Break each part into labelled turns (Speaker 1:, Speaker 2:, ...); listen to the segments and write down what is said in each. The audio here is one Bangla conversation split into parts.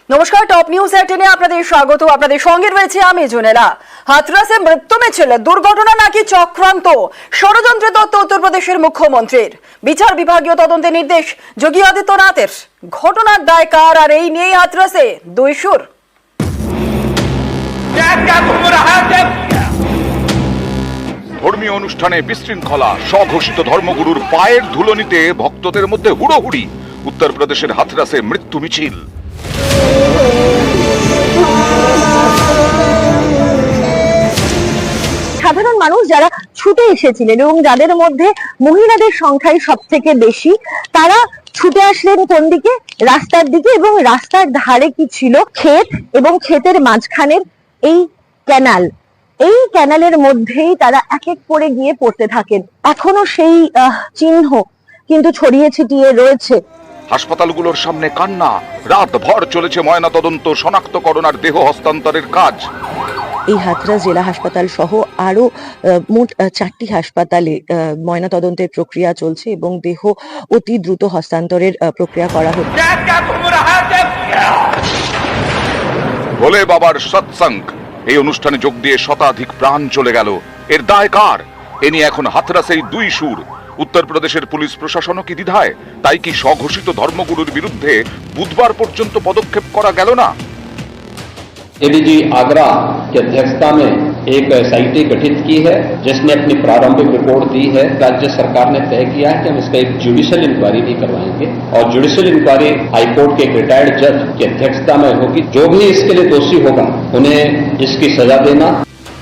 Speaker 1: নমস্কার, টপ নিউজ 18-এ আপনাদের স্বাগত। আপনাদের সঙ্গে রয়েছে আমি জুনেলা। হাথরাসে মৃত্যু মিছিল দুর্ঘটনা নাকি চক্রান্ত, ষড়যন্ত্রের তত্ত্ব উত্তরপ্রদেশের মুখ্যমন্ত্রীর। বিচার বিভাগীয় তদন্তের নির্দেশ যোগী আদিত্যনাথের। ঘটনার দায় কার, আর এই নিয়েই হাথরাসে দুই সুর।
Speaker 2: ধর্মীয় অনুষ্ঠানে বিশৃঙ্খলা, স্বঘোষিত ধর্মগুরুর পায়ের ধুলো নিতে ভক্তদের মধ্যে হুড়োহুড়ি। উত্তরপ্রদেশের হাথরাসে মৃত্যু মিছিল।
Speaker 3: সাধারণ মানুষ যারা ছুটে এসেছিলেন এবং যাদের মধ্যে মহিলাদের সংখ্যাই সব থেকে বেশি, তারা ছুটে আসলেন কোন দিকে? রাস্তার দিকে। এবং রাস্তার ধারে কি ছিল? ক্ষেত, এবং ক্ষেতের মাঝখানের এই ক্যানাল। এই ক্যানালের মধ্যেই তারা এক এক করে গিয়ে পড়তে থাকেন। এখনো সেই চিহ্ন কিন্তু ছড়িয়ে ছিটিয়ে রয়েছে।
Speaker 2: হাসপাতালগুলোর সামনে কান্না, রাত ভর চলেছে ময়নাতদন্ত, শনাক্তকরণ আর দেহ হস্তান্তরের কাজ।
Speaker 3: এই হাথরাস জেলা হাসপাতাল সহ আরো মোট 4টি হাসপাতালে ময়নাতদন্তের প্রক্রিয়া চলছে এবং দেহ অতি দ্রুত হস্তান্তরের প্রক্রিয়া করা হচ্ছে।
Speaker 2: ভোলে বাবার সৎসঙ্গ, এই অনুষ্ঠানে যোগ দিয়ে শতাধিক প্রাণ চলে গেল। এর দায় কার? এ নিয়ে এখন হাথরাসেই দুই সুর। উত্তরপ্রদেশের পুলিশ প্রশাসনও কি দ্বিধায়? তাই কি স্বঘোষিত ধর্মগুরুর বিরুদ্ধে বুধবার পর্যন্ত পদক্ষেপ করা গেল না?
Speaker 4: एडीजी आगरा की अध्यक्षता में एक एसआईटी गठित की है, जिसने अपनी प्रारंभिक रिपोर्ट दी है। राज्य सरकार ने तय किया है कि हम इसका एक जुडिशियल इंक्वायरी भी करवाएंगे और जुडिशियल इंक्वायरी हाईकोर्ट के एक रिटायर्ड जज की अध्यक्षता में होगी। जो भी इसके लिए दोषी होगा उन्हें इसकी सजा देना।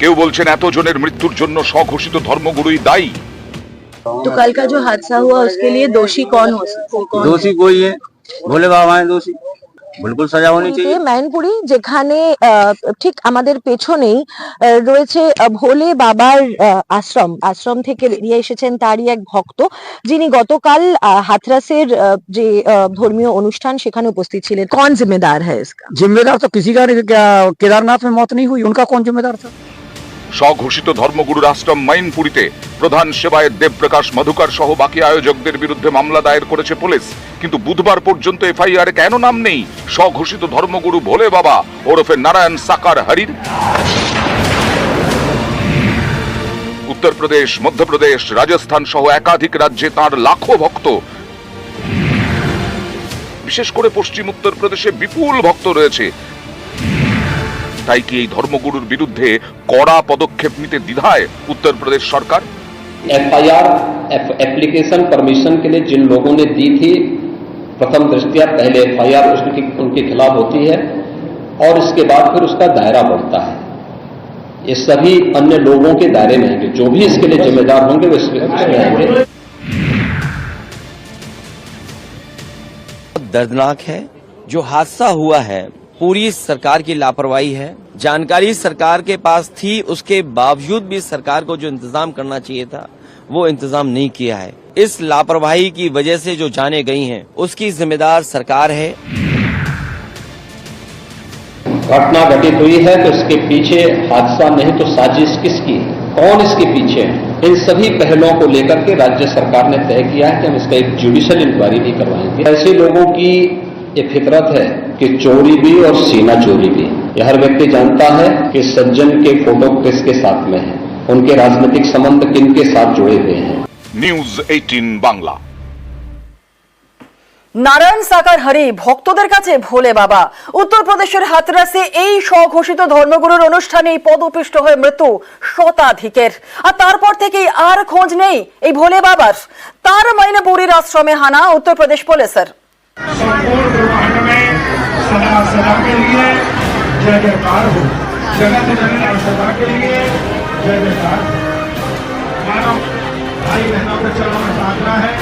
Speaker 2: কেউ বলছেন এতজনের মৃত্যুর জন্য স্বঘোষিত ধর্মগুরুই দায়ী।
Speaker 3: तो कल का जो हादसा हुआ उसके लिए दोषी कौन हो सकता?
Speaker 5: दोषी कोई है, भोले बाबा है दोषी, बिल्कुल सजा होनी चाहिए।
Speaker 3: मैनपुरी যেখানে ঠিক আমাদের পেছনেই রয়েছে ভোলে বাবার আশ্রম থেকে বেরিয়ে এসেছেন তারই এক ভক্ত, যিনি গতকাল হাথরাসের যে ধর্মীয় অনুষ্ঠান সেখানে উপস্থিত ছিলেন। कौन जिम्मेदार है इसका?
Speaker 5: जिम्मेदार तो किसी का नहीं, क्या केदारनाथ में मौत नहीं हुई, उनका कौन जिम्मेदार था?
Speaker 2: স্বঘোষিত ধর্মগুরুর আশ্রম মাইনপুরীতে প্রধান সেবায়েত দেবপ্রকাশ মধুকর সহ বাকি আয়োজকদের বিরুদ্ধে মামলা দায়ের করেছে পুলিশ। কিন্তু বুধবার পর্যন্ত এফআইআর কেন নাম নেই স্বঘোষিত ধর্মগুরু ভোলে বাবা ওরফে নারায়ণ সাকার হরির? উত্তরপ্রদেশ, মধ্যপ্রদেশ, রাজস্থান সহ একাধিক রাজ্যে তাঁর লাখো ভক্ত। বিশেষ করে পশ্চিম উত্তরপ্রদেশে বিপুল ভক্ত রয়েছে। তাই কি এই ধর্মগুরুর বিরুদ্ধে কড়া পদক্ষেপ নিতে দ্বিধায় উত্তরপ্রদেশ সরকার?
Speaker 4: एफआईआर एप्लीकेशन परमिशन के लिए जिन लोगों ने दी थी, प्रथम दृष्टया पहले एफआईआर उनके खिलाफ होती है और इसके बाद फिर उसका दायरा बढ़ता है। ये सभी अन्य लोगों के दायरे में आएंगे, जो भी इसके लिए जिम्मेदार होंगे वो इसमें आएंगे।
Speaker 6: दर्दनाक है जो हादसा हुआ है, पूरी सरकार की लापरवाही है। जानकारी सरकार के पास थी, उसके बावजूद भी सरकार को जो इंतजाम करना चाहिए था वो इंतजाम नहीं किया है। इस लापरवाही की वजह से जो जाने गई हैं उसकी जिम्मेदार सरकार है।
Speaker 4: घटना घटित हुई है तो इसके पीछे हादसा नहीं तो साजिश किसकी है, कौन इसके पीछे है? इन सभी पहलुओं को लेकर के राज्य सरकार ने तय किया है कि हम इसका एक जुडिशियल इंक्वायरी भी करवाएंगे। ऐसे लोगों की ये फितरत है कि चोरी भी और सीना चोरी भी। यह हर व्यक्ति जानता है कि सज्जन के फोटो किसके साथ में है, उनके राजनीतिक संबंध किन के साथ जुड़े हुए हैं।
Speaker 2: নিউজ 18 বাংলা।
Speaker 1: নারায়ণ সাকার হরি ভক্তদের কাছে ভোলে বাবা। উত্তরপ্রদেশের হাথরাসে এই স্বঘোষিত ধর্মগুরুর অনুষ্ঠানেই পদপিষ্ট হয়ে মৃত্যু শতাধিকের। আর তারপর থেকেই আর খোঁজ নেই এই ভোলে বাবার। তার মাইনপুরীর আশ্রমে হানা উত্তরপ্রদেশ পুলিশের।
Speaker 7: सदा के लिए जय जयकार हो, जगत जननी सदा के लिए जय जयकार। मानव भाई बहनों के चरणों में प्रार्थना है।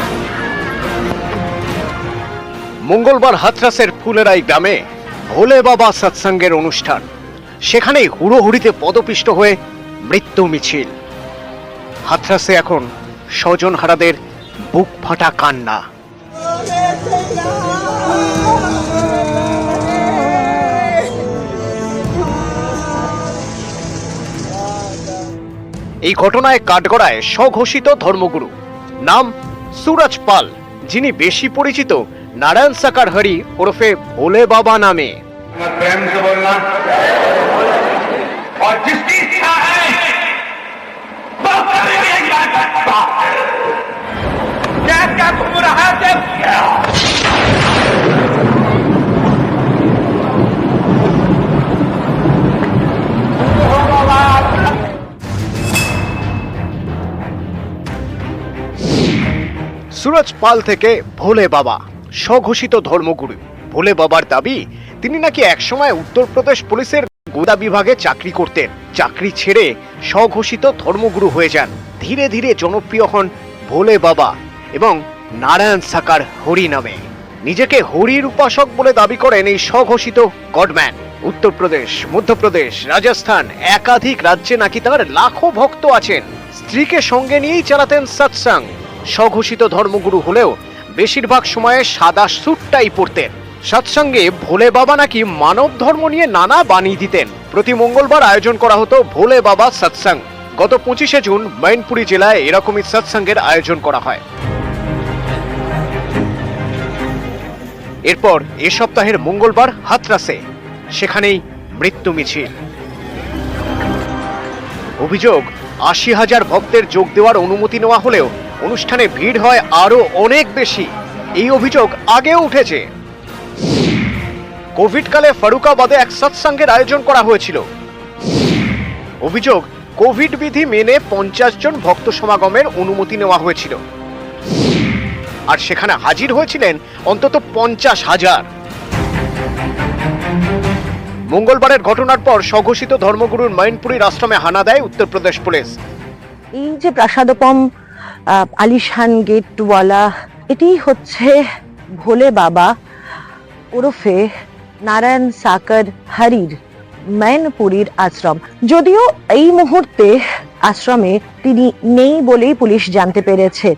Speaker 8: মঙ্গলবার হাথরাসের ফুলেরাই গ্রামে ভোলে বাবা সৎসঙ্গের অনুষ্ঠান। সেখানেই হুড়োহুড়িতে পদপিষ্ট হয়ে মৃত্যু মিছিল। হাথরাসে এখন স্বজনহারাদের বুক ফাটা কান্না। এই ঘটনায় কাঠগড়ায় স্বঘোষিত ধর্মগুরু, নাম সুরজ পাল, যিনি বেশি পরিচিত নারায়ণ সাকার হরি ওরফে ভোলে বাবা নামে।
Speaker 7: प्रेम से बोलना और जिसकी इच्छा है वो करेगा क्या क्या तुम रहा थे
Speaker 8: সুরজপাল থেকে ভোলে বাবা স্বঘোষিত ধর্মগুরু। ভোলে বাবার দাবি তিনি নাকি একসময় উত্তরপ্রদেশ পুলিশের গোয়েন্দা বিভাগে চাকরি করতেন। চাকরি ছেড়ে স্বঘোষিত ধর্মগুরু হয়ে যান। ধীরে ধীরে জনপ্রিয় হন ভোলে বাবা এবং নারায়ণ সাকার হরি নামে। নিজেকে হরির উপাসক বলে দাবি করেন এই স্বঘোষিত গডম্যান। উত্তরপ্রদেশ, মধ্যপ্রদেশ, রাজস্থান একাধিক রাজ্যে নাকি তার লাখো ভক্ত আছেন। স্ত্রীকে সঙ্গে নিয়েই চালাতেন সৎসঙ্গ। স্বঘোষিত ধর্মগুরু হলেও বেশিরভাগ সময়ে সাদা স্যুটটাই পরতেন। সৎসঙ্গে ভোলে বাবা নাকি মানব ধর্ম নিয়ে নানা বাণী দিতেন। প্রতি মঙ্গলবার আয়োজন করা হতো ভোলে বাবা সৎসঙ্গ। গত 25শে জুন मैनपुरी জেলায় এরকমই সৎসঙ্গের আয়োজন করা হয়। এরপর এ সপ্তাহের মঙ্গলবার হাথরাসে সেখানেই মৃত্যু মিছিল। অভিযোগ 80,000 ভক্তের যোগ দেওয়ার অনুমতি নেওয়া হলেও অনুষ্ঠানে ভিড় হয় আরো অনেক বেশি। এই অভিযোগ আগেও উঠেছে। কোভিড কালে ফারুকাবাদে এক সৎসঙ্গের আয়োজন করা হয়েছিল। অভিযোগ কোভিড বিধি মেনে 50 জন ভক্ত সমাগমের অনুমতি নেওয়া হয়েছিল আর সেখানে হাজির হয়েছিলেন অন্তত 50,000। মঙ্গলবারের ঘটনার পর স্বঘোষিত ধর্মগুরুর मैनपुरीর আশ্রমে হানা দেয় উত্তরপ্রদেশ পুলিশ।
Speaker 3: এই যে প্রাসাদপম আলিশান গেটওয়ালা, এটি হচ্ছে ভোলে বাবা ওরফে নারায়ণ সাকার হরির मैनपुरीর আশ্রম। যদিও এই মুহূর্তে আশ্রমে তিনি নেই বলেই পুলিশ জানতে পেরেছে।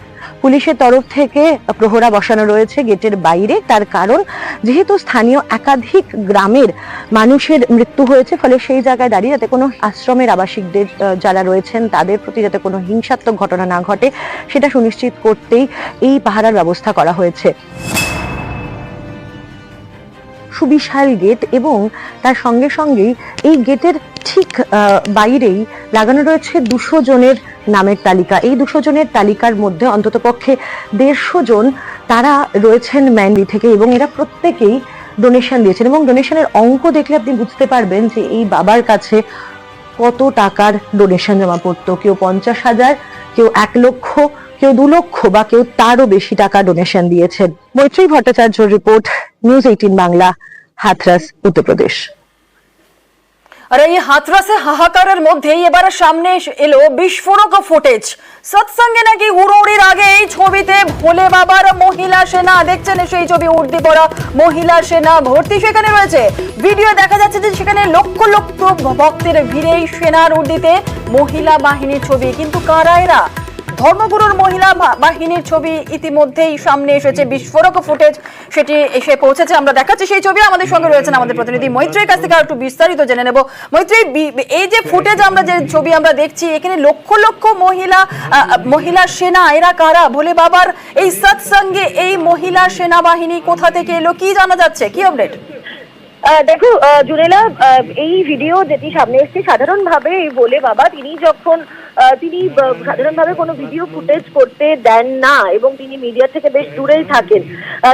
Speaker 3: পুলিশের তরফ থেকে প্রহরা বসানো রয়েছে গেটের বাইরে। তার কারণ যেহেতু স্থানীয় একাধিক গ্রামের মানুষের মৃত্যু হয়েছে, ফলে সেই জায়গায় দাঁড়িয়ে যাতে কোনো আশ্রমের আবাসিকদের যারা রয়েছেন তাদের প্রতি যাতে কোনো হিংসাত্মক ঘটনা না ঘটে সেটা সুনিশ্চিত করতেই এই পাহারার ব্যবস্থা করা হয়েছে। সুবিশাল গেট এবং তার সঙ্গে সঙ্গেই এই গেটের ঠিক বাইরেই লাগানো রয়েছে 200 জনের নামের তালিকা। এই 200 জনের তালিকার মধ্যে অন্ততপক্ষে 150 জন তারা রয়েছেন ম্যান্ডি থেকে এবং এরা প্রত্যেকেই ডোনেশন দিয়েছেন এবং ডোনেশনের অঙ্ক দেখলে আপনি বুঝতে পারবেন যে এই বাবার কাছে কত টাকার ডোনেশন জমা পড়তো। কেউ 50,000, কেউ 1 লক্ষ, কেউ 2 লক্ষ বা কেউ তারও বেশি টাকা ডোনেশন দিয়েছেন। মৈত্রী ভট্টাচার্যর রিপোর্ট, নিউজ 18 বাংলা, হাথরাস, উত্তরপ্রদেশ।
Speaker 1: আর এই হাতরাসে হাহাকারের মধ্যেই এবার সামনে এলো বিস্ফোরক ফুটেজ। সৎসঙ্গে নাকি হুড়োড়ির আগে এই ছবিতে ভোলে বাবার মহিলা সেনা দেখছেন, সেই ছবি উর্দি পরা মহিলা সেনা ভর্তি সেখানে রয়েছে। ভিডিও দেখা যাচ্ছে যে সেখানে লক্ষ লক্ষ ভক্তের ভিড়ে সেনার উর্দিতে মহিলা বাহিনীর ছবি। কিন্তু কারা এরা? ধর্মগুরুর মহিলা বাহিনীর ছবি ইতিমধ্যেই সামনে এসেছে। বিস্ফোরক ফুটেজ সেটি এসে পৌঁছেছে, আমরা দেখাচ্ছি সেই ছবি। আমাদের সঙ্গে রয়েছেন আমাদের প্রতিনিধি মৈত্রীর কাছ থেকে আর একটু বিস্তারিত জেনে নেব। মৈত্রী, এই যে ফুটেজ আমরা যে ছবি আমরা দেখছি, এখানে লক্ষ লক্ষ মহিলা সেনা, এরা কারা? ভোলে বাবার এই সৎসঙ্গে এই মহিলা সেনাবাহিনী কোথা থেকে এলো, কি জানা যাচ্ছে, কি আপডেট?
Speaker 3: দেখো জুনেলা, এই ভিডিও যেটি সামনে এসেছে, সাধারণভাবে এই ভোলে বাবা তিনি যখন তিনি সাধারণভাবে কোনো ভিডিও ফুটেজ করতে দেন না এবং তিনি মিডিয়া থেকে বেশ দূরেই থাকেন।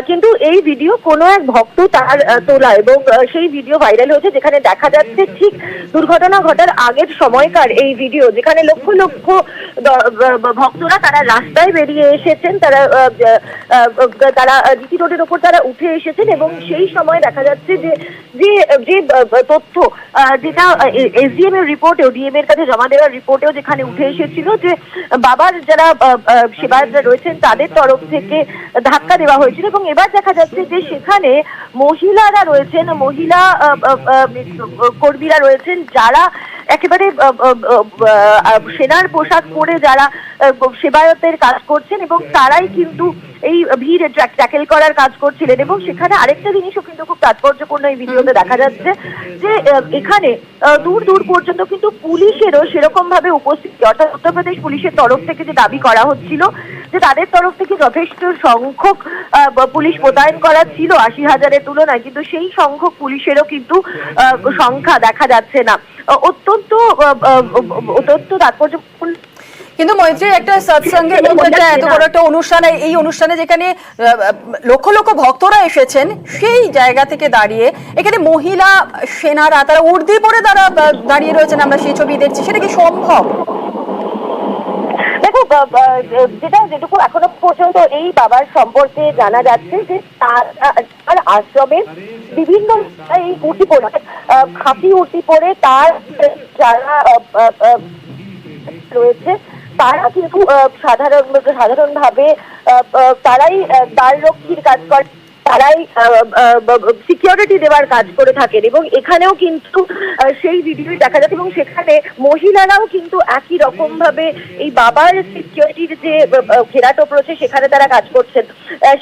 Speaker 3: কিন্তু এই ভিডিও কোনো এক ভক্ত তার তোলা এবং সেই ভিডিও ভাইরাল হয়েছে, যেখানে দেখা যাচ্ছে ঠিক দুর্ঘটনা ঘটার আগের সময়কার এই ভিডিও, যেখানে লক্ষ লক্ষ ভক্তরা তারা রাস্তায় বেরিয়ে এসেছেন, তারা জিটি রোডের ওপর তারা উঠে এসেছেন এবং সেই সময় দেখা যাচ্ছে যে যে তথ্য যেটা এসডিএম এর রিপোর্টেও, ডিএম এর কাছে জমা দেওয়ার রিপোর্টেও যেখানে উঠে এসেছিল যে বাবার যারা সেবায়তরা রয়েছেন তাদের তরফ থেকে ধাক্কা দেওয়া হয়েছিল এবং এবার দেখা যাচ্ছে যে সেখানে মহিলারা রয়েছেন, মহিলা কর্মীরা রয়েছেন যারা একেবারে সেনার পোশাক পরে যারা সেবায়তের কাজ করছেন এবং তারাই কিন্তু এই ভিড় ট্যাকেল করার কাজ করছিলেন। এবং সেখানে আরেকটা জিনিসও কিন্তু খুব তাৎপর্যপূর্ণ এই ভিডিওতে দেখা যাচ্ছে যে এখানে দূর দূর পর্যন্ত কিন্তু পুলিশেরও সেরকম ভাবে উপস্থিতি, অর্থাৎ উত্তরপ্রদেশ পুলিশের তরফ থেকে যে দাবি করা হচ্ছিল যে তাদের তরফ থেকে যথেষ্ট সংখ্যক পুলিশ মোতায়েন করা ছিল ৮০,০০০-এর তুলনায়, কিন্তু সেই সংখ্যক পুলিশেরও কিন্তু সংখ্যা দেখা যাচ্ছে না। অত্যন্ত তাৎপর্যপূর্ণ।
Speaker 1: কিন্তু মৈত্রী, একটা সৎসঙ্গের মধ্যে একটা এত বড় একটা অনুষ্ঠানে, এই অনুষ্ঠানে যেখানে লক্ষ লক্ষ ভক্তরা এসেছেন, সেই জায়গা থেকে দাঁড়িয়ে এখানে মহিলা সেনারা তারা উর্দি পরে তারা দাঁড়িয়ে রয়েছেন, আমরা সেই ছবি দেখছি, সেটা কি সম্ভব?
Speaker 3: দেখো, যেটুকু এখনো পর্যন্ত এই বাবার সম্পর্কে জানা যাচ্ছে যে তার আশ্রমে বিভিন্ন এই উর্দি পরে, খাঁটি উর্দি পরে তার যারা রয়েছে তারা কিন্তু সাধারণভাবে তারাই দ্বার রক্ষীর কাজ করে, তারাই সিকিউরিটি দেওয়ার কাজ করে থাকেন। এবং এখানেও কিন্তু সেই ভিডিও দেখা যাচ্ছে এবং সেখানে মহিলারাও কিন্তু একই রকম ভাবে এই বাবার সিকিউরিটির যে ঘেরাটোপ রয়েছে সেখানে তারা কাজ করছেন,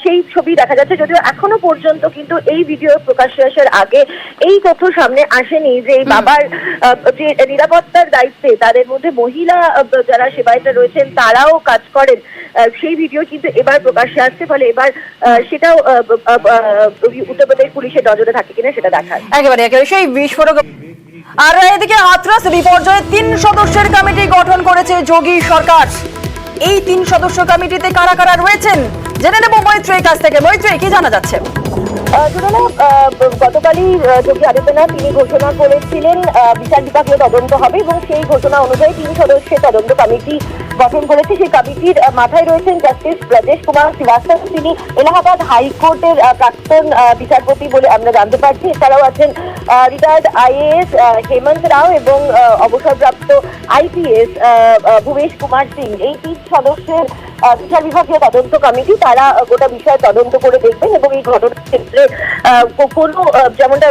Speaker 3: সেই ছবি দেখা যাচ্ছে। যদিও এখনো পর্যন্ত কিন্তু এই ভিডিও প্রকাশ্যে আসার আগে এই তথ্য সামনে আসেনি যে এই বাবার যে নিরাপত্তার দায়িত্বে তাদের মধ্যে মহিলা যারা সেবায়িতা রয়েছেন তারাও কাজ করেন, সেই ভিডিও কিন্তু এবার প্রকাশ্যে আসছে। ফলে এবার সেটাও উত্তরপ্রদেশ পুলিশের নজরে থাকে কিনা সেটা দেখার।
Speaker 1: একেবারে সেই বিস্ফোরক। আর এদিকে হাথরাস বিপর্যয়ে ৩ সদস্যের কমিটি গঠন করেছে যোগী সরকার। এই ৩ সদস্য কমিটিতে কারা কারা রয়েছেন জেনে নেব মৈত্রীর কাছ থেকে। মৈত্রী, কি জানা যাচ্ছে?
Speaker 3: গতকালই যোগী আদিত্যনাথ তিনি ঘোষণা করেছিলেন বিচার বিভাগীয় তদন্ত হবে এবং সেই ঘোষণা অনুযায়ী ৩ সদস্যের তদন্ত কমিটি গঠন করেছে। সেই কমিটির মাথায় রয়েছেন জাস্টিস ব্রজেশ কুমার শ্রীবাস্তব, তিনি এলাহাবাদ হাইকোর্টের প্রাক্তন বিচারপতি বলে আমরা জানতে পারছি। এছাড়াও আছেন রিটায়ার্ড আইএএস হেমন্ত রাও এবং অবসরপ্রাপ্ত আইপিএস ভুবেশ কুমার সিং। এই ৩ সদস্যের বিচার বিভাগীয় তদন্ত কমিটি তারা গোটা বিষয় তদন্ত করে দেখবেন এবং এই ঘটনার ক্ষেত্রে কোনো, যেমনটা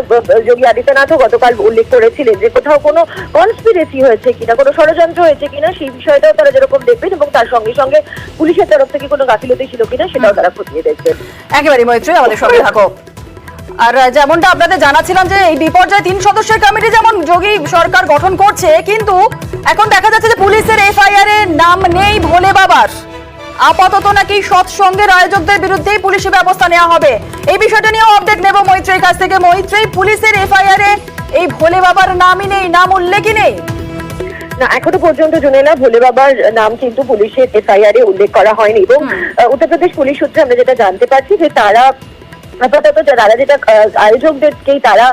Speaker 3: যোগী আদিত্যনাথও গতকাল উল্লেখ করেছিলেন যে কোথাও কোনো কনস্পিরেসি হয়েছে কিনা, কোনো ষড়যন্ত্র হয়েছে কিনা, সেই বিষয়টাও তারা যেরকম দেখবেন এবং তার সঙ্গে সঙ্গে পুলিশের তরফ থেকে কোনো গাফিলতি ছিল কিনা সেটাও তারা খতিয়ে দেখবেন।
Speaker 1: একেবারে মৈত্রী, আমাদের সঙ্গে থাকো। আর যেমনটা আপনাদের জানাচ্ছিলাম যে এই বিপর্যয়ে 3 সদস্যের কমিটি যেমন যোগী সরকার গঠন করছে, কিন্তু এখন দেখা যাচ্ছে যে পুলিশের এফআইআর এ নাম নেই ভোলে বাবার। আপাতত নাকি সৎসঙ্গের আয়োজকদের বিরুদ্ধেই পুলিশি ব্যবস্থা নেওয়া হবে। এই বিষয়টা নিয়েও আপডেট নেব মৈত্রীর কাছ থেকে। মৈত্রী, পুলিশের এফআইআর এ এই ভোলে বাবার নামই নেই, নাম উল্লেখই নেই।
Speaker 3: না, এখনো পর্যন্ত জুনেলা ভোলে বাবার নাম কিন্তু পুলিশের এফআইআর এ উল্লেখ করা হয়নি এবং উত্তরপ্রদেশ পুলিশ সূত্রে আমরা যেটা জানতে পারছি যে তারা আপাতত যারা যেটা আয়োজকদেরকেই তারা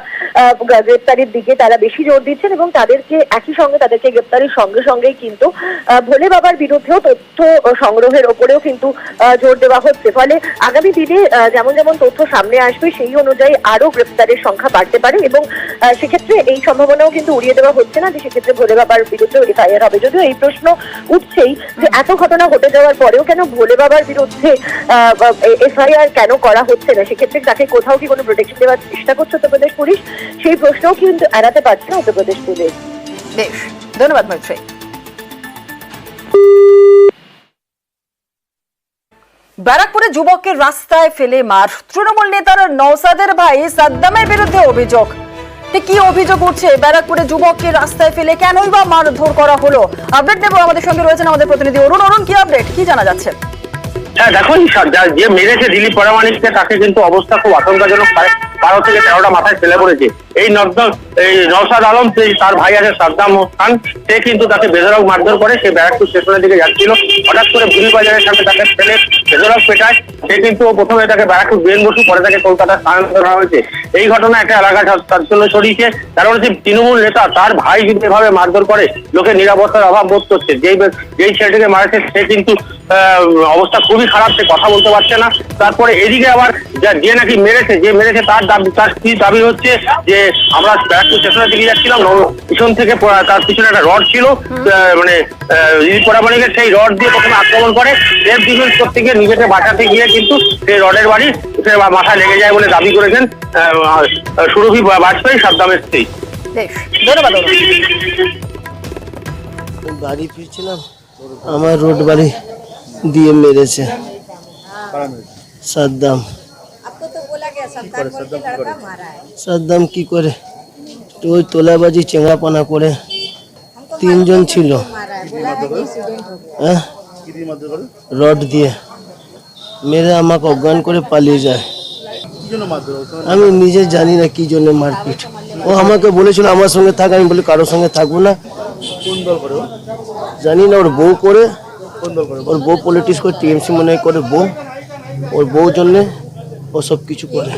Speaker 3: গ্রেপ্তারের দিকে তারা বেশি জোর দিচ্ছেন এবং তাদেরকে একই সঙ্গে তাদেরকে গ্রেপ্তারের সঙ্গে সঙ্গেই কিন্তু ভোলে বাবার বিরুদ্ধেও তথ্য সংগ্রহের ওপরেও কিন্তু জোর দেওয়া হচ্ছে। ফলে আগামী দিনে যেমন যেমন তথ্য সামনে আসবে সেই অনুযায়ী আরো গ্রেপ্তারের সংখ্যা বাড়তে পারে এবং সেক্ষেত্রে এই সম্ভাবনাও কিন্তু উড়িয়ে দেওয়া হচ্ছে না যে সেক্ষেত্রে ভোলে বাবার বিরুদ্ধে এফআইআর হবে। যদিও এই প্রশ্ন উঠছেই যে এত ঘটনা ঘটে যাওয়ার পরেও কেন ভোলে বাবার বিরুদ্ধে এফআইআর কেন করা হচ্ছে না, সেক্ষেত্রে তাকে কোথাও কি কোনো প্রোটেকশন দেওয়ার চেষ্টা করছে উত্তরপ্রদেশ পুলিশ, সেই প্রশ্নও কিন্তু এড়াতে পারছে না উত্তরপ্রদেশ পুলিশ।
Speaker 1: বেশ, ধন্যবাদ মৈত্রী। ব্যারাকপুরে যুবককে রাস্তায় ফেলে মার, তৃণমূল নেতার নওসাদের ভাই সাদ্দামের বিরুদ্ধে অভিযোগ। কি অভিযোগ উঠছে? ব্যারাকপুরে যুবককে রাস্তায় ফেলে কেনই বা মারধর করা হলো? আপডেট নেব, আমাদের সঙ্গে রয়েছেন আমাদের প্রতিনিধি অরুণ। অরুণ, কি আপডেট, কি জানা যাচ্ছে?
Speaker 9: হ্যাঁ দেখো, যে মেরেছে দিলীপ পরামানিককে তাকে কিন্তু অবস্থা খুব আশঙ্কাজনক, 12 থেকে 13টা মাথায় ফেলে পড়েছে। এই নওসাদ আলম, তার ভাই আছে সাদ্দাম খান, সে কিন্তু তাকে বেধড়ক মারধর করে। সে ব্যারাকপুর স্টেশনের দিকে যাচ্ছিল, হঠাৎ করে ভুলি বাজারের সামনে তাকে ফেলে বেধড়ক পেটায়। সে কিন্তু প্রথমে তাকে ব্যারাকপুর বেন বসু, পরে তাকে কলকাতা স্থানান্তর করা হয়েছে। এই ঘটনা একটা এলাকা চাঞ্চল্য ছড়িয়েছে, কারণ হচ্ছে তৃণমূল নেতা তার ভাই যদি এভাবে মারধর করে লোকের নিরাপত্তার অভাব বোধ করছে। যেই ছেলেটিকে মারেছে সে কিন্তু অবস্থা খুবই খারাপ, সে কথা বলতে পারছে না। তারপরে এদিকে আবার যে নাকি মেরেছে, তার কি দাবি হচ্ছে যে আমরা ব্যারাকপুর স্টেশনের দিকে যাচ্ছিলাম, পিছন থেকে তার পিছনে একটা রড ছিল, মানে দিলীপ পরামানিকের সেই রড দিয়ে প্রথমে আক্রমণ করে। সেলফ ডিফেন্স করতে গিয়ে নিজেকে বাঁচাতে গিয়ে কিন্তু সেই রডের বাড়ি সে মাথায় লেগে যায় বলে দাবি করেছেন সুরভি বাজপেয়ী, সাদ্দামের স্ত্রী।
Speaker 1: ধন্যবাদ।
Speaker 10: বাড়ি ফিরছিলাম, আমার রোড বাড়ি দিয়ে মেরেছে। सद्दाम
Speaker 11: आपको तो बोला गया सद्दाम बोल के लड़का मारा है।
Speaker 10: सद्दाम কি করে তো ওই তোলাবাজি চেঙ্গাপানা করে
Speaker 11: हमको
Speaker 10: তিনজন ছিল
Speaker 11: मारा है, बोला है कि एक्सीडेंट हो गया।
Speaker 10: হ্যাঁ রড দিয়ে মেরে আমাকে অজ্ঞান করে পালিয়ে যায় আমি নিজে জানি না কি জন্য মারপিট ও আমাকে বলেছিল আমার সঙ্গে থাক আমি বলি কারোর সঙ্গে থাকবো না জানি না ওর বউ করে ওর বউ পলিটিক্স করে টিএমসি মনে হয় করে বউ ওর বউ জন্য ও সব কিছু করে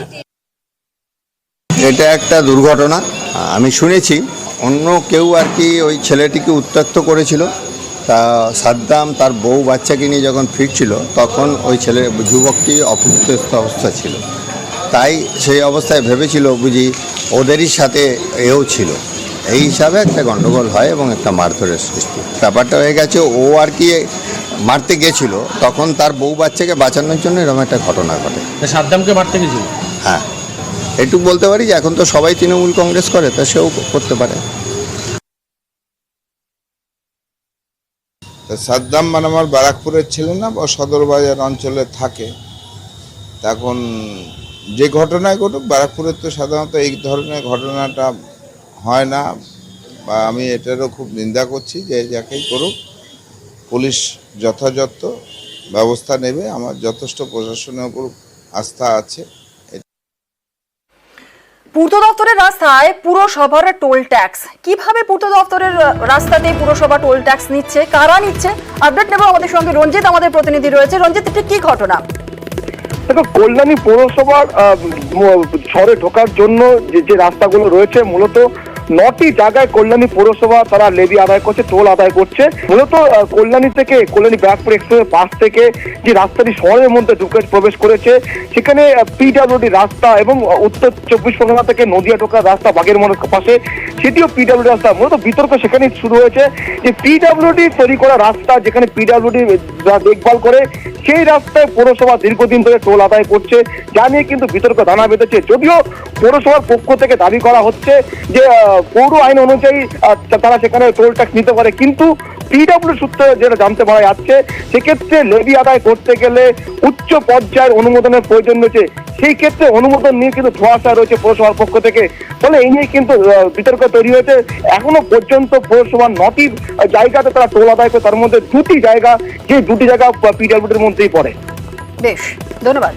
Speaker 12: এটা একটা দুর্ঘটনা আমি শুনেছি অন্য কেউ আর কি ওই ছেলেটিকে উত্ত্যক্ত করেছিল তা সাদ্দাম তার বউ বাচ্চাকে নিয়ে যখন ফিরছিল তখন ওই ছেলে যুবকটি অপুত্তস্ত অবস্থা ছিল তাই সেই অবস্থায় ভেবেছিল বুঝি ওদেরই সাথে এও ছিল এই হিসাবে একটা গন্ডগোল হয় এবং একটা মারধরের সৃষ্টি ব্যাপারটা হয়ে গেছে ও আর কি মারতে গেছিল তখন তার বউ বাচ্চাকে বাঁচানোর জন্য এরকম একটা ঘটনা ঘটে
Speaker 5: সাদ্দামকে মারতে গেছিল
Speaker 12: হ্যাঁ এটুকু বলতে পারি যে এখন তো সবাই তৃণমূল কংগ্রেস করে তা সেও করতে পারে
Speaker 13: সাদ্দাম মানে আমার ব্যারাকপুরের ছেলে না বা সদরবাজার অঞ্চলে থাকে তখন যে ঘটনায় ঘটুক ব্যারাকপুরের তো সাধারণত এই ধরনের ঘটনাটা হয় না বা আমি এটারও খুব নিন্দা করছি যে যাকেই করুক পুলিশ যথাযথ ব্যবস্থা নেবে আমার যথেষ্ট প্রশাসনের উপর আস্থা আছে
Speaker 1: পূর্ত দপ্তরের রাস্তায় পুরসভার টোল ট্যাক্স কিভাবে পূর্ত দপ্তরের রাস্তাতে পুরসভা টোল ট্যাক্স নিচ্ছে কারা নিচ্ছে আপডেট নেব আমাদের সঙ্গে রঞ্জিত আমাদের প্রতিনিধি রয়েছে রঞ্জিত এটা কি ঘটনা
Speaker 8: দেখো কল্যাণী পৌরসভার শহরে ঢোকার জন্য যে রাস্তাগুলো রয়েছে মূলত 9টি জায়গায় কল্যাণী পৌরসভা তারা লেভি আদায় করছে টোল আদায় করছে মূলত কল্যাণী থেকে কল্যাণী ব্যারাকপুর এক্সপ্রেস পাশ থেকে যে রাস্তাটি শহরের মধ্যে ঢুকে প্রবেশ করেছে সেখানে পিডব্লিউডি রাস্তা এবং উত্তর 24 পরগনা থেকে নদিয়া ঢোকার রাস্তা বাগেরমোড়ের পাশে সেটিও পিডব্লিউডি রাস্তা মূলত বিতর্ক সেখানে শুরু হয়েছে যে পিডব্লিউডি তৈরি করা রাস্তা যেখানে পিডব্লিউডি দেখভাল করে সেই রাস্তায় পৌরসভা দীর্ঘদিন ধরে টোল আদায় করছে যা নিয়ে কিন্তু বিতর্ক দানা বেঁধেছে যদিও পৌরসভার পক্ষ থেকে দাবি করা হচ্ছে যে পৌর আইন অনুযায়ী তারা সেখানে টোল ট্যাক্স নিতে পারে কিন্তু পিডব্লিউ সূত্রে যেটা জানতে পারা যাচ্ছে সেক্ষেত্রে লেভি আদায় করতে গেলে উচ্চ পর্যায়ের অনুমোদনের প্রয়োজন রয়েছে সেই ক্ষেত্রে অনুমোদন নিয়ে কিন্তু ধোঁয়াশা রয়েছে পৌরসভার পক্ষ থেকে ফলে এই নিয়ে কিন্তু বিতর্ক তৈরি হয়েছে এখনো পর্যন্ত পৌরসভার 9টি জায়গাতে তারা টোল আদায় করে তার মধ্যে 2টি জায়গা যে 2টি জায়গা পিডব্লিউডির মধ্যেই পড়ে
Speaker 1: বেশ ধন্যবাদ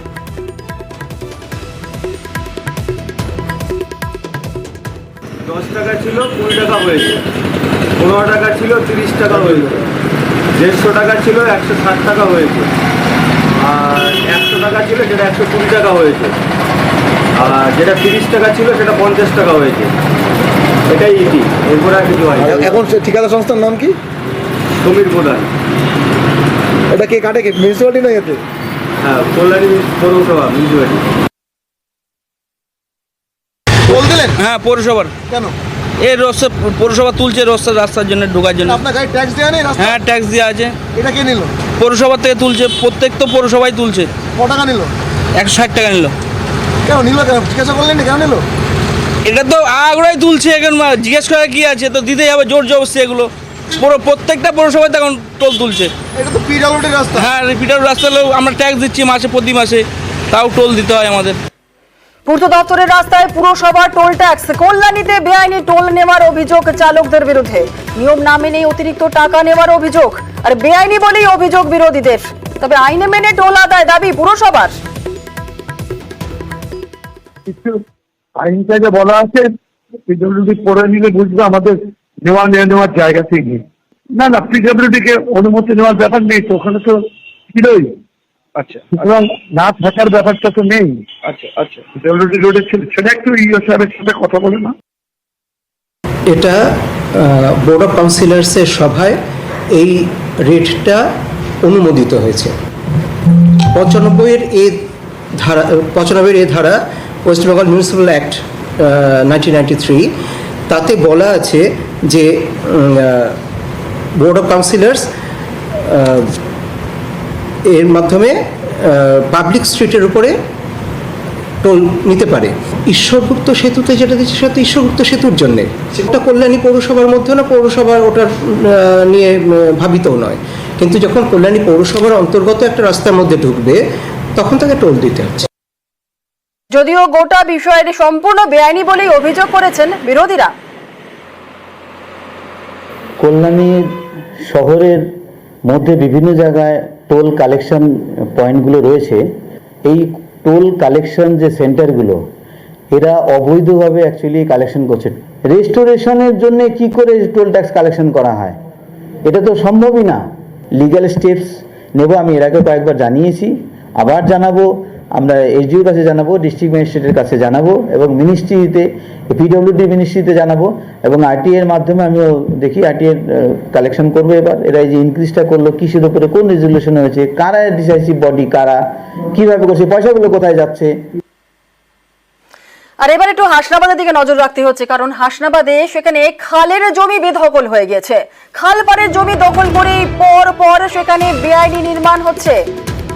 Speaker 5: 10 টাকা ছিল 20 টাকা হয়েছে 15 টাকা ছিল 30 টাকা হয়েছে 150 টাকা ছিল 160 টাকা হয়েছে আর 100 টাকা ছিল যেটা 120 টাকা হয়েছে আর যেটা 30 টাকা ছিল সেটা 50 টাকা হয়েছে এটাই ইতি এরপর আর কিছু হয়
Speaker 10: এখন ঠিকাদার সংস্থার নাম কি
Speaker 5: সমীর প্রধান
Speaker 10: এটা কে কাটে মিউনিসিপ্যালিটি না এতে
Speaker 5: হ্যাঁ কল্যাণী পৌরসভা মিউনিসিপ্যালিটি
Speaker 10: বল দিলেন
Speaker 6: হ্যাঁ পৌরসভার
Speaker 10: কেন
Speaker 6: এই রাস্তা পৌরসভা তুলছে রাস্তার জন্য ঢোকার জন্য
Speaker 10: আপনার গাড়ি ট্যাক্স দেওয়া নেই রাস্তা
Speaker 6: হ্যাঁ ট্যাক্স দেওয়া আছে
Speaker 10: এটা কে নিল
Speaker 6: পৌরসভা থেকে তুলছে প্রত্যেক তো পৌরসভায় তুলছে
Speaker 10: ক টাকা নিল
Speaker 6: 160 টাকা নিল
Speaker 10: কেন নিল কেন জিজ্ঞাসা করলেন কেন নিল
Speaker 6: এটা তো আগ্রহে তুলছে এখন জিজ্ঞেস করার কি আছে তো দিতেই হবে জোর জবরদস্তি এগুলো প্রত্যেকটা পৌরসভায় এখন টোল তুলছে
Speaker 10: এটা তো পিডব্লিউডি রাস্তা
Speaker 6: হ্যাঁ রিপিটার রাস্তা হলেও আমরা ট্যাক্স দিচ্ছি মাসে প্রতি মাসে তাও টোল দিতে হয় আমাদের
Speaker 1: পূর্ত দপ্তরের রাস্তায় পুরসভা টোল ট্যাক্স কল্যাণীতে বেআইনি টোল নেওয়ার অভিযোগ চালকদের বিরুদ্ধে নিয়ম না মেনে অতিরিক্ত টাকা নেওয়ার অভিযোগ আর বেআইনি বলেই অভিযোগ বিরোধীদের তবে আইনে মেনে টোল আদায় দাবি পুরসভার
Speaker 7: আইনটাকে বলা আছে পিডব্লিউডি পড়ে নিলে বুঝবে আমাদের নেওয়ার জায়গা থেকে না না পিডব্লিউডি কে অনুমতি নেওয়ার ব্যাপার নেই তো ওখানে তো ছিলই আচ্ছা সুতরাং না থাকার ব্যাপারটা তো নেই আচ্ছা আচ্ছা পিডব্লিউডি রোডে ছিল সেটা একটু ইও সাহেবের সাথে কথা বলে না
Speaker 14: এটা বোর্ড অফ কাউন্সিলর্সের সভায় এই রেটটা অনুমোদিত হয়েছে 95 এর ধারা ওয়েস্ট বেঙ্গল মিউনিসিপ্যাল অ্যাক্ট 1993 তাতে বলা আছে যে বোর্ড অফ কাউন্সিলর্স এর মাধ্যমে পাবলিক স্ট্রিটের উপরে টোল নিতে পারে ঈশ্বরগুপ্ত সেতুতে যেটা দিচ্ছে সেটা ঈশ্বরগুপ্ত সেতুর জন্যে সেটা কল্যাণী পৌরসভার মধ্যে না পৌরসভার ওটার নিয়ে ভাবিতও নয় কিন্তু যখন কল্যাণী পৌরসভার অন্তর্গত একটা রাস্তার মধ্যে ঢুকবে তখন তাকে টোল দিতে হচ্ছে।
Speaker 1: যদিও গোটা বিষয়ের সম্পূর্ণ বেআইনি বলেই অভিযোগ করেছেন বিরোধীরা।
Speaker 15: কল্যাণী শহরের মধ্যে বিভিন্ন জায়গায় টোল কালেকশন পয়েন্টগুলো রয়েছে। এই টোল কালেকশন যে সেন্টারগুলো, এরা অবৈধভাবে অ্যাকচুয়ালি কালেকশন করছে। রেস্টোরেশনের জন্য কি করে টোল ট্যাক্স কালেকশন করা হয়, এটা তো সম্ভবই না। লিগ্যাল স্টেপস নেব, আমি এর আগে কয়েকবার জানিয়েছি, আবার জানাবো। আমরা এসডিওর কাছে জানাবো, ডিস্ট্রিক্ট ম্যাজিস্ট্রেটের কাছে জানাবো এবং মিনিস্ট্রিতে, পিডব্লিউডি মিনিস্ট্রিতে জানাবো এবং আরটিএ এর মাধ্যমে আমিও দেখি আরটিএ কালেকশন করবো। এবার এরা এই যে ইনক্রিজটা করলো, কিসের উপরে, কোন রেজুলেশন হয়েছে, কারা ডিসাইসিভ বডি, কারা কিভাবে করছে, পয়সাগুলো কোথায় যাচ্ছে।
Speaker 1: আর এবার একটু হাসনাবাদের দিকে নজর রাখতে হচ্ছে, কারণ হাসনাবাদে সেখানে খালের জমি বেদখল হয়ে গেছে। খাল পাড়ের জমি দখল করে পর পর সেখানে বেআইনি নির্মাণ হচ্ছে।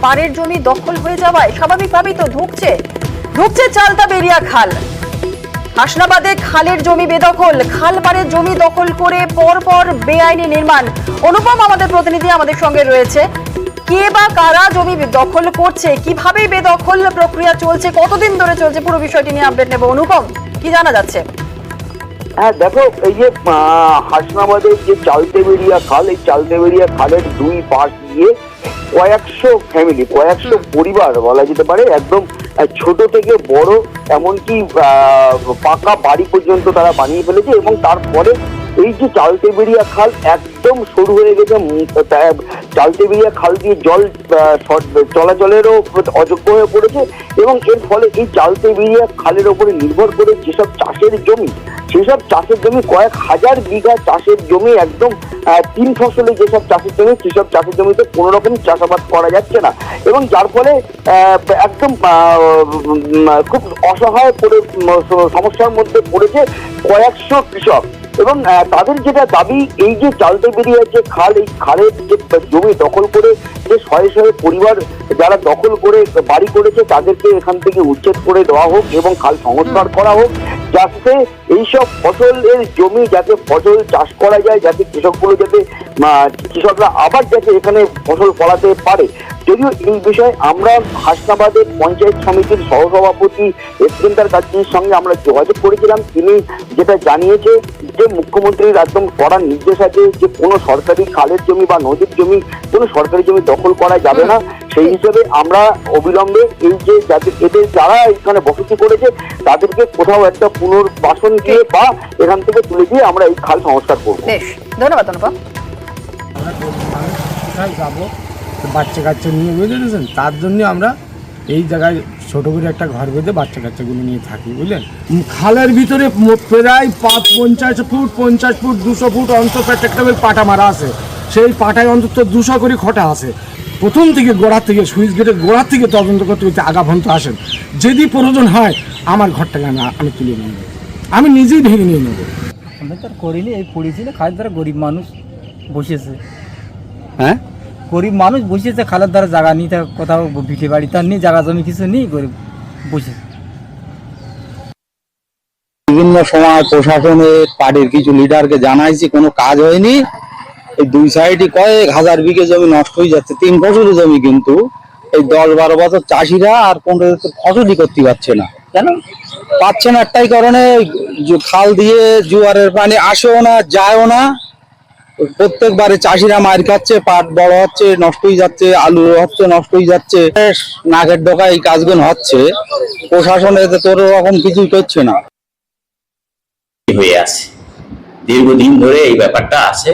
Speaker 1: পাড়ের জমি দখল হয়ে যাওয়ায় স্বাভাবিকভাবেই তো ঢুকছে চালতাবেড়িয়া খাল। হাসনাবাদে খালের জমি বেদখল, খাল পাড়ের জমি দখল করে পর পর বেআইনি নির্মাণ। অনুপম আমাদের প্রতিনিধি আমাদের সঙ্গে রয়েছে। কে বা কারা জমি দখল করছে, কিভাবে বেদখল প্রক্রিয়া চলছে, কতদিন ধরে চলছে, পুরো বিষয়টি নিয়ে আপডেট নেব। অনুপম, কি জানা যাচ্ছে?
Speaker 9: হ্যাঁ দেখো, এই যে হাসনাবাদের যে চালতেবেড়িয়া খাল, এই চালতেবেড়িয়া খালের দুই পাশ দিয়ে কয়েকশো ফ্যামিলি, কয়েকশো পরিবার বলা যেতে পারে, একদম ছোট থেকে বড় এমনকি পাকা বাড়ি পর্যন্ত তারা বানিয়ে ফেলেছে। এবং তারপরে এই যে চালতেবেড়িয়া খাল একদম সরু হয়ে গেছে, চালতেবেড়িয়া খাল দিয়ে জল চলাচলেরও অযোগ্য হয়ে পড়েছে। এবং এর ফলে এই চালতেবেড়িয়া খালের ওপরে নির্ভর করে যেসব চাষের জমি, সেসব চাষের জমি, কয়েক হাজার বিঘা চাষের জমি, একদম 3 ফসলে যেসব চাষের জমি, সেসব চাষের জমিতে কোনো রকম চাষাবাদ করা যাচ্ছে না। এবং যার ফলে একদম খুব অসহায় সমস্যার মধ্যে পড়েছে কয়েকশো কৃষক। এবং তাদের যেটা দাবি, এই যে চালতেবেড়িয়া যে খাল, এই খালের যে জমি দখল করে যে শয়ে শয়ে পরিবার যারা দখল করে বাড়ি করেছে, তাদেরকে এখান থেকে উচ্ছেদ করে দেওয়া হোক এবং খাল সংস্কার করা হোক, যাতে এইসব ফসলের জমি, যাতে ফসল চাষ করা যায়, যাতে কৃষকরা আবার যাতে এখানে ফসল ফলাতে পারে। যদিও এই বিষয়ে আমরা হাসনাবাদের পঞ্চায়েত সমিতির সহসভাপতি এসকেন্দার কাজীর সঙ্গে আমরা যোগাযোগ করেছিলাম। তিনি যেটা জানিয়েছে যে মুখ্যমন্ত্রীর একদম কড়া নির্দেশ আছে যে কোনো সরকারি খালের জমি বা নদীর জমি, কোনো সরকারি জমি দখল করা যাবে না। সেই হিসেবে আমরা অবিলম্বে এই যে এদের যারা এখানে বসতি করেছে তাদেরকে কোথাও একটা পুনর্বাসন দিয়ে বা এখান থেকে তুলে দিয়ে আমরা এই খাল সংস্কার করবো।
Speaker 1: ধন্যবাদ অনুপম।
Speaker 5: যাবো বাচ্চা কাচ্চা নিয়ে, বুঝলেন, তার জন্য আমরা এই জায়গায় ছোট করে একটা ঘর বেঁধে বাচ্চা কাচ্চাগুলো নিয়ে থাকি, বুঝলেন। খালের ভিতরে প্রায় 50 ফুট 200 ফুট অন্তত একটা পাটা মারা আছে। সেই পাটায় অন্তত 200 করে খটা আছে। প্রথম থেকে গোড়ার থেকে, সুইচ গেটের গোড়ার থেকে তদন্ত করতে করতে আগাভন্ত আসেন। যদি প্রয়োজন হয় আমার ঘরটাকে আমি তুলে নিয়ে নেব, আমি নিজেই ভেঙে নিয়ে নেবো।
Speaker 10: আমরা তো করিনি, এই পড়েছিল খালের দ্বারা গরিব মানুষ বসেছে।
Speaker 5: হ্যাঁ,
Speaker 10: গরিব মানুষ বসেছে খালের দ্বারা, জায়গা নিয়ে কোথাও ভিটে বাড়ি তার নেই, জায়গা জমি কিছু নেই, গরিব বসেছে।
Speaker 15: বিভিন্ন সময় প্রশাসনের পার্টির কিছু লিডারকে জানাইছি, কোনো কাজ হয়নি। এই দুই সাইডে কয়েক হাজার বিঘে জমি নষ্ট হয়ে যাচ্ছে, 3 ফসলি জমি, কিন্তু এই 10-12 বছর চাষিরা আর কোনো ফসলই করতে পারছে না। কেন পাচ্ছে না? একটাই কারণে, খাল দিয়ে জোয়ারের পানি আসেও না, যায়ও না। প্রত্যেকবারে চাষিরা মার খাচ্ছে, পাট বড় হচ্ছে নষ্ট হয়ে যাচ্ছে, আলু হচ্ছে নষ্ট হয়ে যাচ্ছে। নাকের ডোকায় এই কাজগুলো হচ্ছে, প্রশাসনে তোর রকম কিছুই করছে না।
Speaker 16: হয়ে আছে দীর্ঘদিন ধরে এই ব্যাপারটা আছে।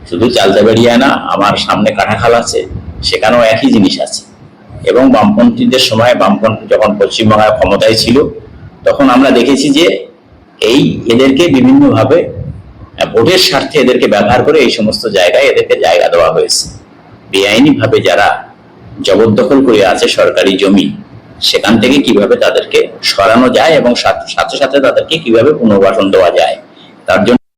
Speaker 16: শুধু চালতাবেড়িয়া না, আমার সামনে কাঁঠাখাল আছে, সেখানেও একই জিনিস আছে। এবং বামপন্থীদের সময়, বামপন্থী যখন পশ্চিমবঙ্গে ক্ষমতায় ছিল, তখন আমরা দেখেছি যে এদেরকে বিভিন্নভাবে ভোটের স্বার্থে এদেরকে ব্যবহার করে এই সমস্ত জায়গায় এদেরকে জায়গা দেওয়া হয়েছে। বেআইনিভাবে যারা জবরদখল করে আছে সরকারি জমি, সেখান থেকে কিভাবে তাদেরকে সরানো যায় এবং সাথে সাথে তাদেরকে কিভাবে পুনর্বাসন দেওয়া যায়, তার জন্য